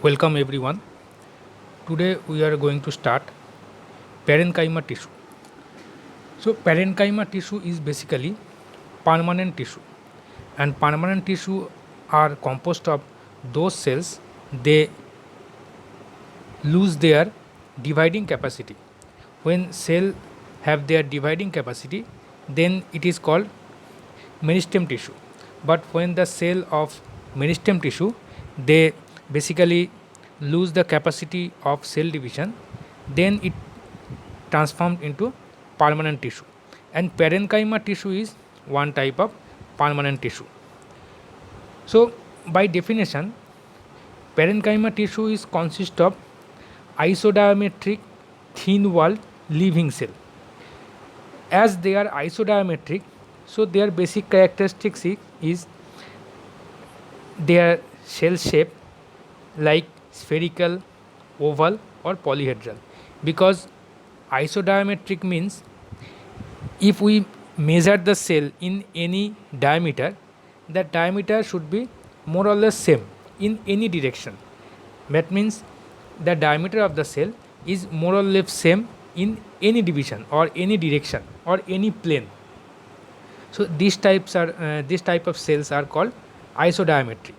Welcome everyone. Today we are going to start parenchyma tissue. So parenchyma tissue is basically permanent tissue, and permanent tissue are composed of those cells they lose their dividing capacity. When cell have their dividing capacity, then it is called meristem tissue. But when the cell of meristem tissue they basically lose the capacity of cell division, then it transformed into permanent tissue. And parenchyma tissue is one type of permanent tissue. So by definition, parenchyma tissue is consist of isodiametric thin walled living cell. As they are isodiametric, so their basic characteristics is their cell shape like spherical, oval or polyhedral. Because isodiametric means if we measure the cell in any diameter, the diameter should be more or less same in any direction. That means the diameter of the cell is more or less same in any division or any direction or any plane. So these type of cells are called isodiametry.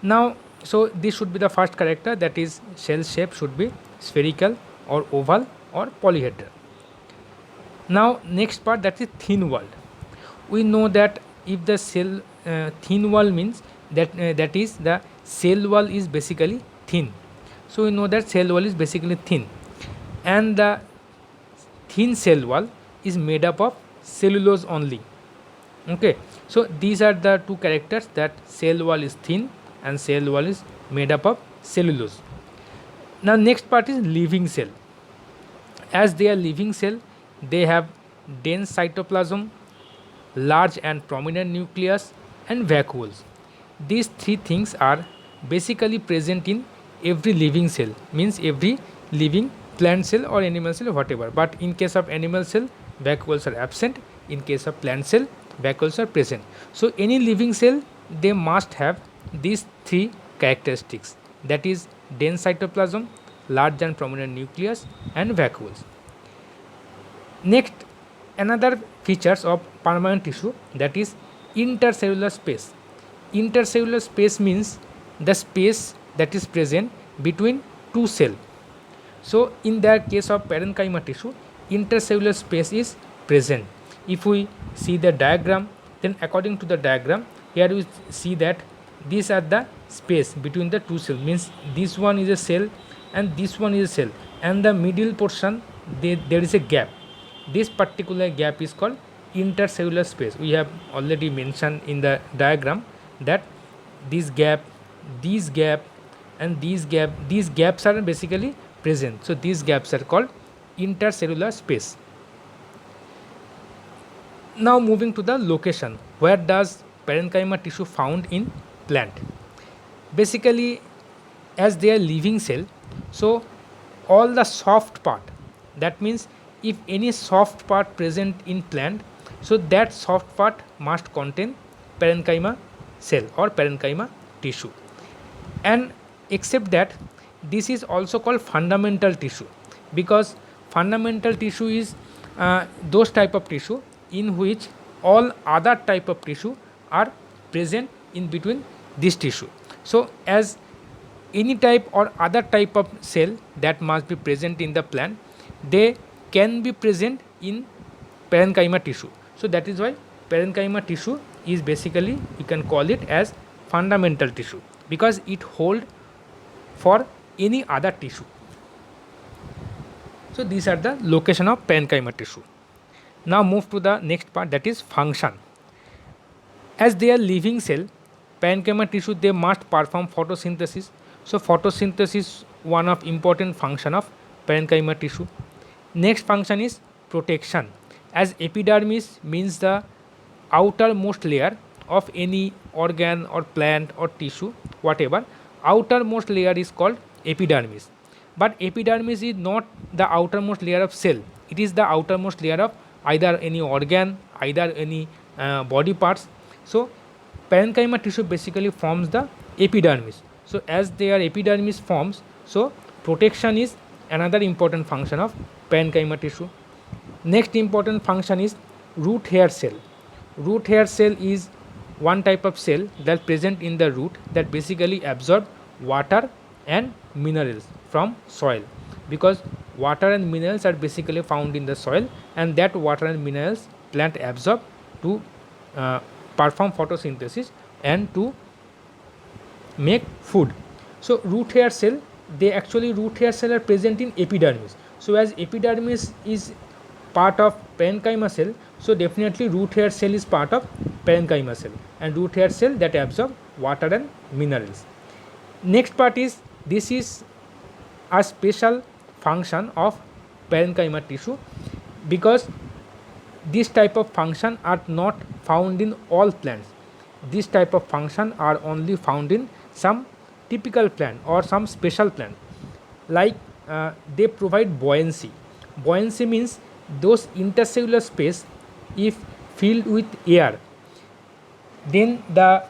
Now, so this should be the first character, that is cell shape should be spherical or oval or polyhedral. Now next part, that is thin walled. We know that if the cell thin wall means that is the cell wall is basically thin. So we know that cell wall is basically thin, and the thin cell wall is made up of cellulose only. Okay, so these are the two characters, that cell wall is thin and cell wall is made up of cellulose. Now next part is living cell. As they are living cell, they have dense cytoplasm, large and prominent nucleus and vacuoles. These three things are basically present in every living cell, means every living plant cell or animal cell or whatever. But in case of animal cell, vacuoles are absent. In case of plant cell, vacuoles are present. So any living cell, they must have these three characteristics, that is dense cytoplasm, large and prominent nucleus and vacuoles. Next, another features of permanent tissue, that is intercellular space. Intercellular space means the space that is present between two cells. So in the case of parenchyma tissue, intercellular space is present. If we see the diagram, then according to the diagram, here we see that these are the space between the two cells, means this one is a cell and this one is a cell, and the middle portion there is a gap. This particular gap is called intercellular space. We have already mentioned in the diagram that this gap and these gaps are basically present. So these gaps are called intercellular space. Now moving to the location, where does parenchyma tissue found in plant? Basically, as they are living cell, so all the soft part, that means if any soft part present in plant, so that soft part must contain parenchyma cell or parenchyma tissue. And except that, this is also called fundamental tissue, because fundamental tissue is those type of tissue in which all other type of tissue are present in between this tissue. So as any type or other type of cell that must be present in the plant, they can be present in parenchyma tissue. So that is why parenchyma tissue is basically, you can call it as fundamental tissue, because it hold for any other tissue. So these are the location of parenchyma tissue. Now move to the next part, that is function. As they are living cell, parenchyma tissue, they must perform photosynthesis. So photosynthesis one of important function of parenchyma tissue. Next function is protection. As epidermis means the outermost layer of any organ or plant or tissue, whatever, outermost layer is called epidermis. But epidermis is not the outermost layer of cell, it is the outermost layer of either any organ, either any body parts. So parenchyma tissue basically forms the epidermis. So as their epidermis forms, so protection is another important function of parenchyma tissue. Next important function is root hair cell. Root hair cell is one type of cell that present in the root that basically absorb water and minerals from soil, because water and minerals are basically found in the soil, and that water and minerals plant absorb to perform photosynthesis and to make food. So root hair cell, root hair cell are present in epidermis. So as epidermis is part of parenchyma cell, so definitely root hair cell is part of parenchyma cell, and root hair cell that absorb water and minerals. Next part is, this is a special function of parenchyma tissue, because this type of function are not found in all plants. This type of function are only found in some typical plant or some special plant. Like they provide buoyancy. Buoyancy means those intercellular space, if filled with air, then the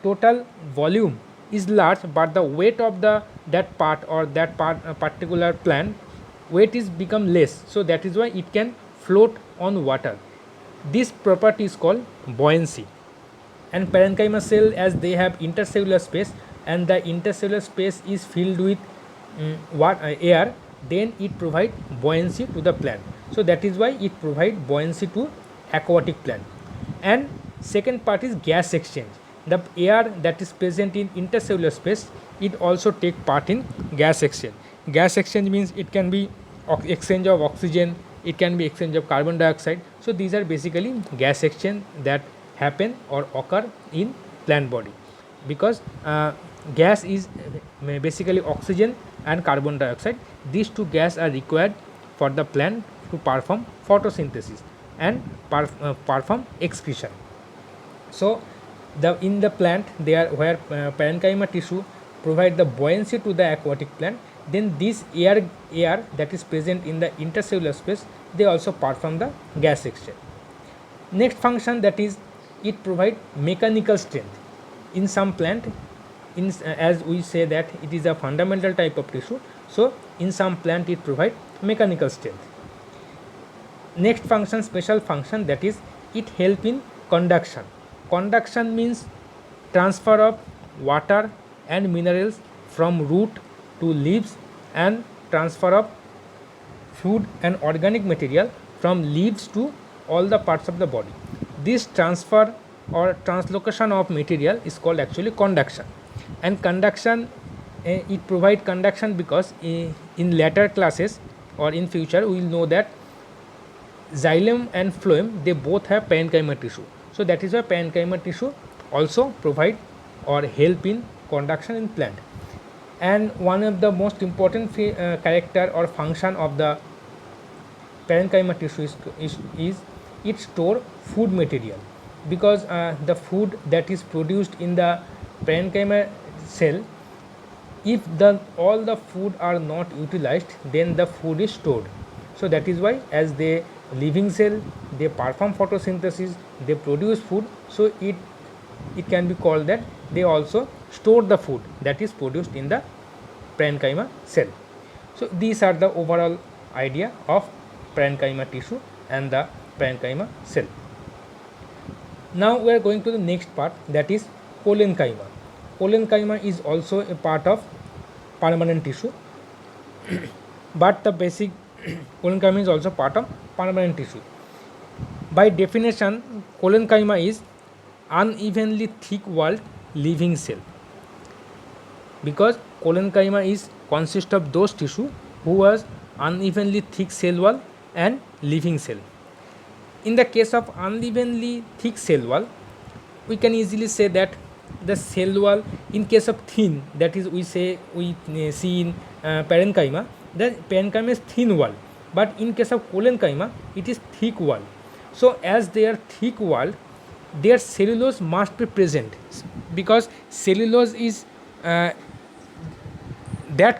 total volume is large, but the weight of that part or that particular plant weight is become less. So that is why it can float on water. This property is called buoyancy. And parenchyma cell, as they have intercellular space, and the intercellular space is filled with air, then it provide buoyancy to the plant. So that is why it provide buoyancy to aquatic plant. And second part is gas exchange. The air that is present in intercellular space, it also take part in gas exchange. Gas exchange means it can be exchange of oxygen, it can be exchange of carbon dioxide. So these are basically gas exchange that happen or occur in plant body, because gas is basically oxygen and carbon dioxide. These two gas are required for the plant to perform photosynthesis and perform excretion. So in the plant, there where parenchyma tissue provide the buoyancy to the aquatic plant, then this air that is present in the intercellular space, they also perform the gas exchange. Next function, that is, it provide mechanical strength. In some plant, as we say that it is a fundamental type of tissue, so in some plant it provide mechanical strength. Next function, special function, that is, it help in conduction. Conduction means transfer of water and minerals from root to leaves, and transfer of food and organic material from leaves to all the parts of the body. This transfer or translocation of material is called actually conduction. And conduction, it provide conduction because in later classes or in future we will know that xylem and phloem, they both have parenchyma tissue. So that is why parenchyma tissue also provide or help in conduction in plant. And one of the most important character or function of the parenchyma tissue is it store food material, because the food that is produced in the parenchyma cell, if all the food are not utilized, then the food is stored. So that is why, as they living cell, they perform photosynthesis, they produce food, so it can be called that they also store the food that is produced in the parenchyma cell. So these are the overall idea of parenchyma tissue and the parenchyma cell. Now we are going to the next part, that is parenchyma. Parenchyma is also a part of permanent tissue, but the basic parenchyma is also part of permanent tissue. By definition, parenchyma is unevenly thick walled living cell, because parenchyma is consist of those tissue who has unevenly thick cell wall and living cell. In the case of unevenly thick cell wall, we can easily say that the cell wall, in case of thin, that is we see in parenchyma, the parenchyma is thin wall, but in case of parenchyma it is thick wall. So as they are thick wall, their cellulose must be present, because cellulose is that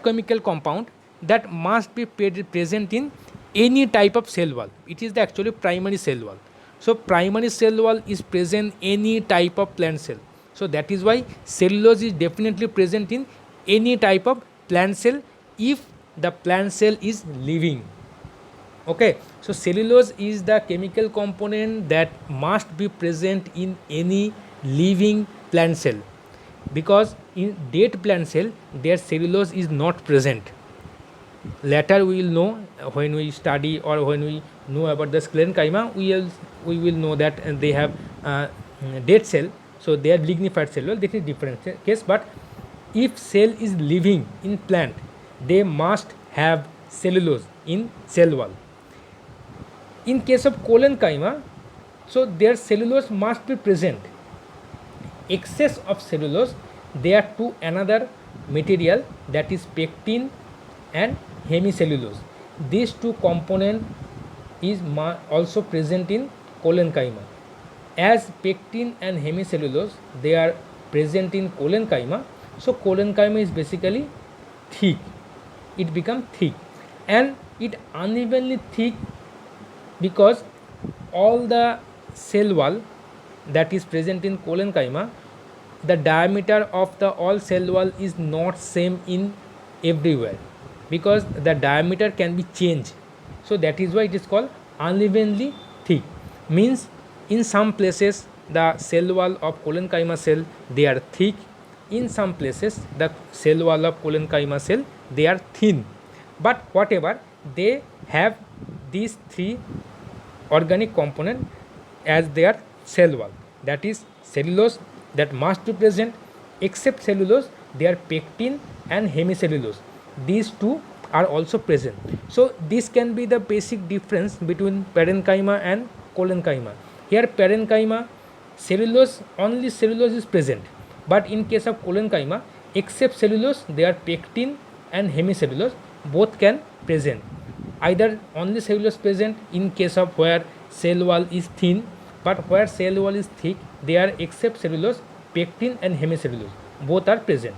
chemical compound that must be present in any type of cell wall. It is the actually primary cell wall. So primary cell wall is present any type of plant cell. So that is why cellulose is definitely present in any type of plant cell if the plant cell is living. Okay, so cellulose is the chemical component that must be present in any living plant cell, because in dead plant cell their cellulose is not present. Later we will know, when we study or when we know about the sclerenchyma, we will know that they have dead cell, so they are lignified cell. Well, that is different case, but if cell is living in plant, they must have cellulose in cell wall. In case of collenchyma, so their cellulose must be present. Excess of cellulose there to another material, that is pectin and hemicellulose. These two component is also present in collenchyma. As pectin and hemicellulose they are present in collenchyma, so collenchyma is basically thick. It becomes thick and it unevenly thick because all the cell wall that is present in collenchyma, the diameter of the all cell wall is not same in everywhere, because the diameter can be changed. So that is why it is called unevenly thick. Means in some places the cell wall of collenchyma cell they are thick, in some places the cell wall of collenchyma cell they are thin, but whatever, they have these three organic component as their cell wall, that is cellulose that must be present. Except cellulose, their pectin and hemicellulose, these two are also present. So this can be the basic difference between parenchyma and collenchyma. Here parenchyma, cellulose, only cellulose is present, but in case of collenchyma, except cellulose, their pectin and hemicellulose both can present. Either only cellulose present in case of where cell wall is thin, but where cell wall is thick, they are except cellulose, pectin and hemicellulose both are present.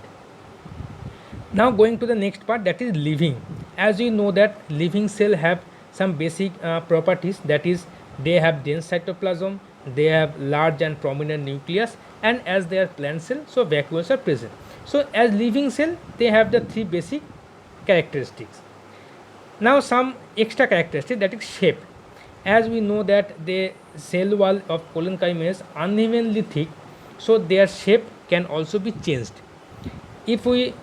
Now going to the next part, that is living. As you know that living cell have some basic properties, that is they have dense cytoplasm, they have large and prominent nucleus, and as they are plant cell, so vacuoles are present. So as living cell they have the three basic characteristics. Now some extra characteristic, that is shape. As we know that the cell wall of collenchyma is unevenly thick, so their shape can also be changed. If we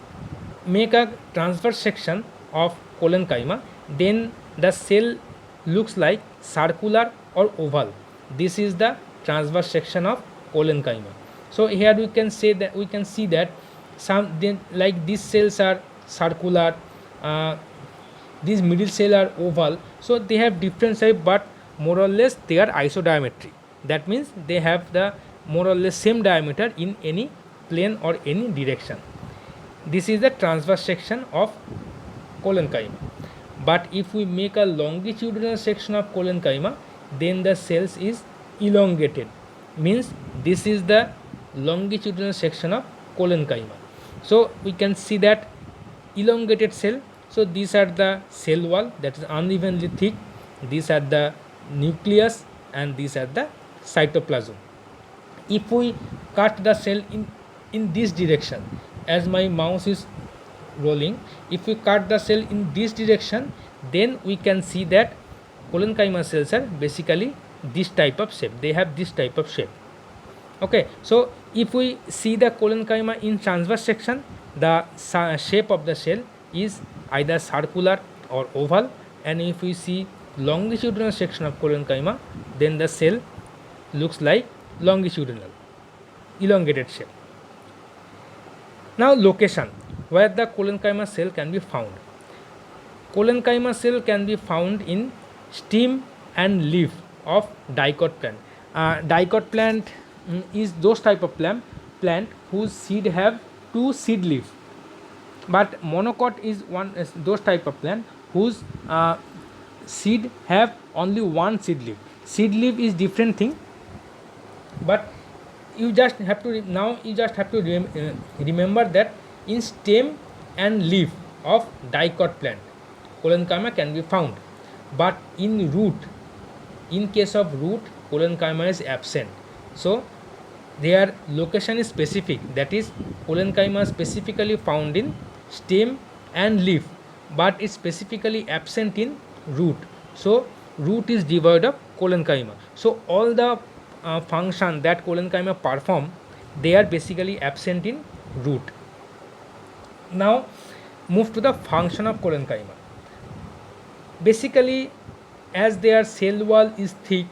make a transverse section of collenchyma, then the cell looks like circular or oval. This is the transverse section of collenchyma. So here we can say that, we can see that some like these cells are circular, these middle cell are oval, so they have different shape, but more or less they are isodiametric. That means they have the more or less same diameter in any plane or any direction. This is the transverse section of collenchyma. But if we make a longitudinal section of collenchyma, then the cells is elongated. Means this is the longitudinal section of collenchyma. So we can see that elongated cell. So these are the cell wall that is unevenly thick, these are the nucleus, and these are the cytoplasm. If we cut the cell in this direction, as my mouse is rolling, if we cut the cell in this direction, then we can see that collenchyma cells are basically this type of shape, they have this type of shape. Okay, so if we see the collenchyma in transverse section, the shape of the cell is either circular or oval, and if we see longitudinal section of collenchyma, then the cell looks like longitudinal, elongated shape. Now location where the collenchyma cell can be found. Collenchyma cell can be found in stem and leaf of dicot plant. Dicot plant is those type of plant whose seed have two seed leaves, but monocot is those type of plant whose seed have only one seed leaf. Seed leaf is different thing, but you just have to remember that in stem and leaf of dicot plant collenchyma can be found, but in root, in case of root, collenchyma is absent. So their location is specific, that is collenchyma specifically found in stem and leaf, but is specifically absent in root. So root is devoid of collenchyma. So all the function that collenchyma perform, they are basically absent in root. Now move to the function of collenchyma. Basically, as their cell wall is thick,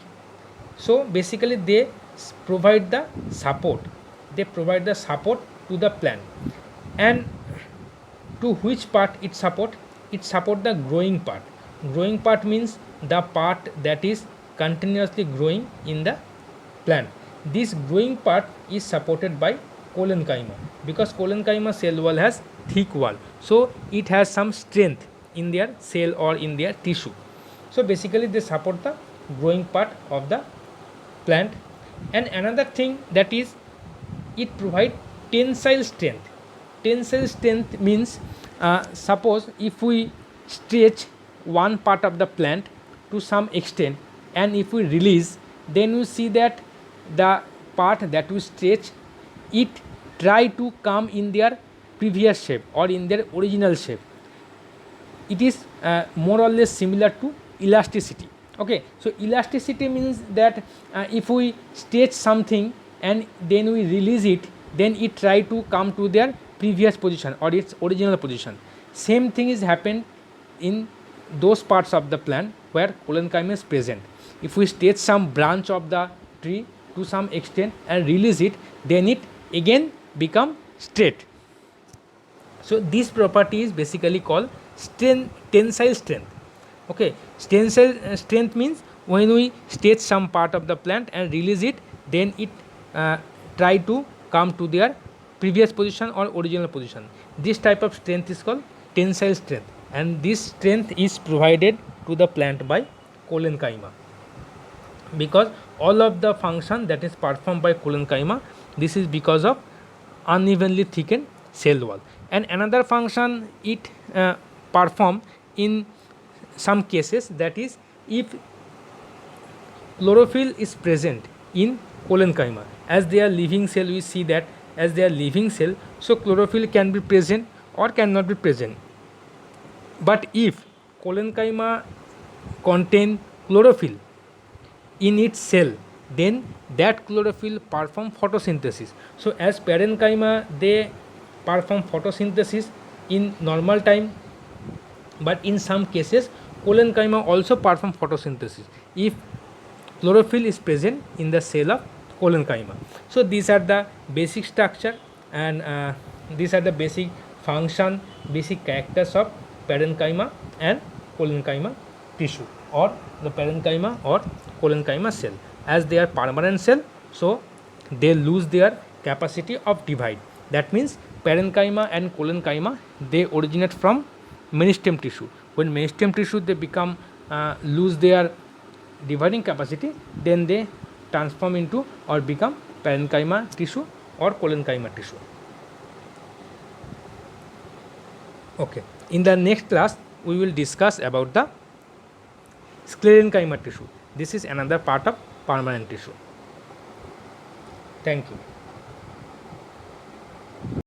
so basically they provide the support, to the plant. And to which part it support the growing part. Growing part means the part that is continuously growing in the plant. This growing part is supported by collenchyma, because collenchyma cell wall has thick wall, so it has some strength in their cell or in their tissue. So basically they support the growing part of the plant. And another thing, that is it provide tensile strength. Tensile strength means, suppose if we stretch one part of the plant to some extent, and if we release, then we see that the part that we stretch, it try to come in their previous shape or in their original shape. It is more or less similar to elasticity. Okay, so elasticity means that if we stretch something and then we release it, then it try to come to their previous position or its original position. Same thing is happened in those parts of the plant where collenchyma is present. If we stretch some branch of the tree to some extent and release it, then it again become straight. So this property is basically called tensile strength. Okay, tensile strength means when we stretch some part of the plant and release it, then it try to come to their previous position or original position. This type of strength is called tensile strength, and this strength is provided to the plant by collenchyma, because all of the function that is performed by collenchyma, this is because of unevenly thickened cell wall. And another function it perform in some cases, that is if chlorophyll is present in collenchyma. As they are living cell, we see that as they are living cell, so chlorophyll can be present or cannot be present. But if collenchyma contain chlorophyll in its cell, then that chlorophyll perform photosynthesis. So as parenchyma, they perform photosynthesis in normal time, but in some cases collenchyma also perform photosynthesis if chlorophyll is present in the cell of collenchyma. So these are the basic structure, and these are the basic function, basic characters of parenchyma and collenchyma tissue, or the parenchyma or collenchyma cell. As they are permanent cell, so they lose their capacity of divide. That means parenchyma and collenchyma, they originate from meristem tissue. When meristem tissue they become lose their dividing capacity, then they transform into or become parenchyma tissue or collenchyma tissue. Okay, in the next class we will discuss about the sclerenchyma tissue. This is another part of permanent tissue. Thank you.